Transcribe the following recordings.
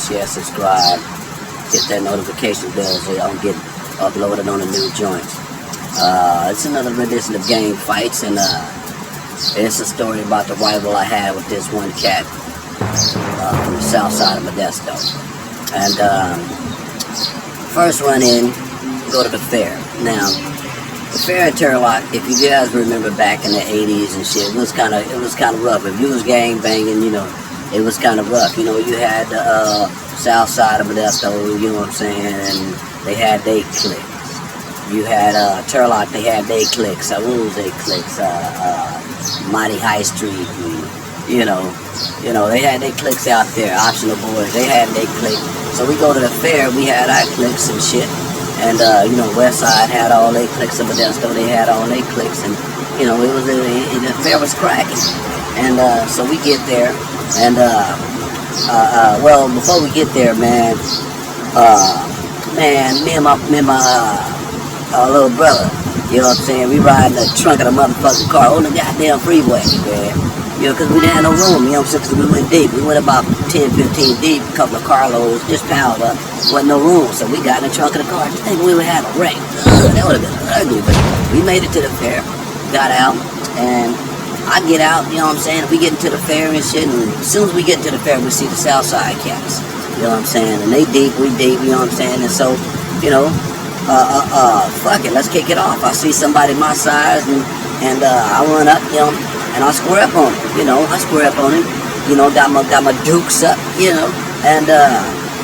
share, subscribe, hit that notification bell so y'all can get uploaded on the new joints. It's another rendition of Gang Fights, and it's a story about the rival I had with this one cat from the south side of Modesto. And first run in, go to the fair. Now, the fair in Turlock, if you guys remember back in the 80s and shit, it was kind of rough. If you was gang banging, you know, it was kind of rough. You know, you had the south side of Modesto, you know what I'm saying, and they had their cliques. You had Turlock, they had their cliques. What was their cliques? Mighty High Street, and, you know, they had their cliques out there. Optional Boys, they had their clique. So we go to the fair, we had our cliques and shit. And, you know, Westside had all their cliques of Modesto, they had all their cliques, and, you know, the fair was cracking. And, so we get there, and, well, before we get there, man, me and my little brother, you know what I'm saying, we ride in the trunk of the motherfucking car on the goddamn freeway, man. You know, because we didn't have no room, you know what I'm saying, because we went deep. We went about 10, 15 deep, a couple of carloads, just piled up. Wasn't no room, so we got in the trunk of the car. Just think we would have a wreck. That would have been ugly, but we made it to the fair, got out, and I get out, you know what I'm saying, we get into the fair and shit, and as soon as we get into the fair, we see the Southside cats, you know what I'm saying, and they deep, we deep, you know what I'm saying, and so, you know, fuck it, let's kick it off. I see somebody my size, and I run up, you know, and I square up on him, you know, you know, got my dukes up, you know, and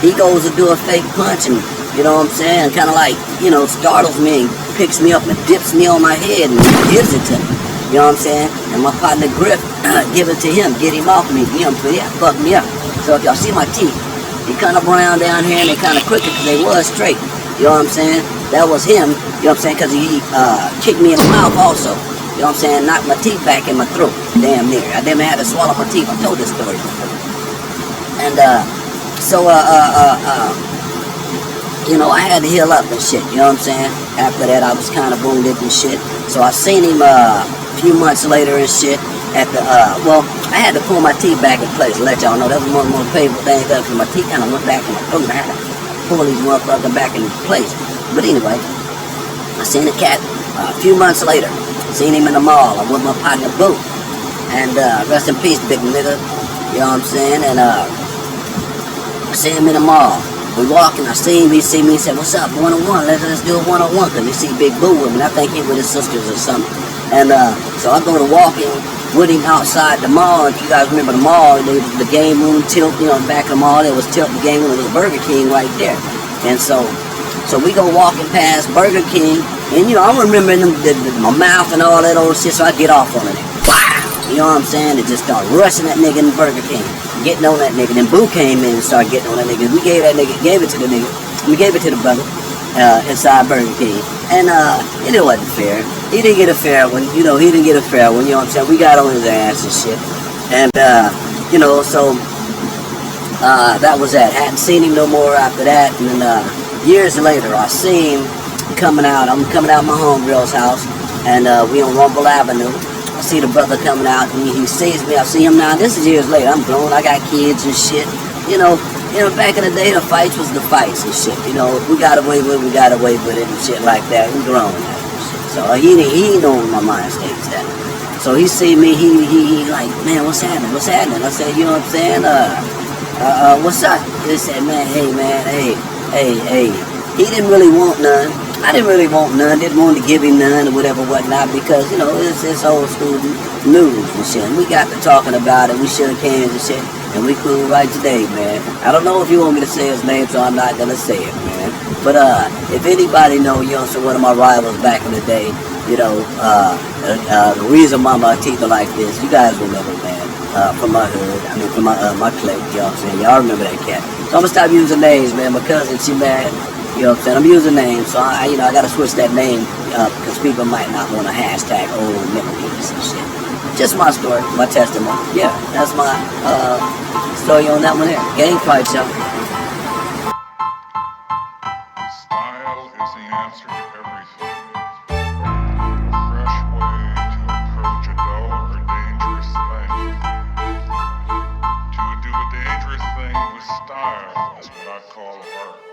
he goes to do a fake punch, and, you know what I'm saying, kind of like, you know, startles me and picks me up and dips me on my head and gives it to me, you know what I'm saying, and my partner Griff, give it to him, get him off me, you know, yeah, fuck me up. So if y'all see my teeth, they kind of brown down here and they kind of crooked because they was straight, you know what I'm saying, that was him, you know what I'm saying, because he kicked me in the mouth also. You know what I'm saying? Knocked my teeth back in my throat. Damn near. I damn had to swallow my teeth. I told this story before. And, you know, I had to heal up and shit. You know what I'm saying? After that, I was kind of wounded and shit. So I seen him a few months later and shit at the, well, I had to pull my teeth back in place. To let y'all know, that was one of the most painful things because my teeth kind of went back in my throat. I had to pull these motherfuckers back in place. But anyway, I seen the cat a few months later. Seen him in the mall. I'm with my partner Boo. And rest in peace, big nigga. You know what I'm saying? And I see him in the mall. We walking, I see him, he see me, he said, what's up, one-on-one? Let's do a one-on-one, because he see Big Boo with me. I think he with his sisters or something. And so I go to walking with him outside the mall. If you guys remember the mall, the game room tilt, you know, in the back of the mall, there was tilt the game room, there was Burger King right there. And so we go walking past Burger King, and you know, I'm remembering my mouth and all that old shit, so I get off on it. Wow! You know what I'm saying? And just start rushing that nigga in Burger King, getting on that nigga. Then Boo came in and started getting on that nigga. We gave it to the nigga. We gave it to the brother inside Burger King. And it wasn't fair. He didn't get a fair one. You know, you know what I'm saying? We got on his ass and shit. And, you know, so that was that. Hadn't seen him no more after that. And then, years later, I see him coming out. I'm coming out my homegirl's house, and we on Rumble Avenue. I see the brother coming out, and he sees me. I see him now. This is years later. I'm grown. I got kids and shit. You know, back in the day, the fights was the fights and shit. You know, we got away with it and shit like that. We grown now and shit. So he know where my mind stays at. So he see me. He like, man, what's happening? What's happening? I said, you know what I'm saying? What's up? He said, man, hey. He didn't really want none. I didn't really want none. Didn't want to give him none or whatever, whatnot, because, you know, it's old school news and shit. And we got to talking about it. We shook hands and shit. And we cool right today, man. I don't know if you want me to say his name, so I'm not going to say it, man. But if anybody know, you know, so one of my rivals back in the day, you know, the reason why my teeth are like this, you guys remember, man. From my hood, I mean, from my clique, you know what I'm saying? Y'all remember that cat. So I'm gonna stop using names, man. My cousin, she mad, you know what I'm saying? I'm using names, so I gotta switch that name because people might not want to hashtag old memories and shit. Just my story, my testimony. Yeah, that's my story on that one there. Gang Fights, y'all. Style is the answer to everything. A fresh way to approach a dull or dangerous thing. To do a dangerous thing with style. style is what I call art.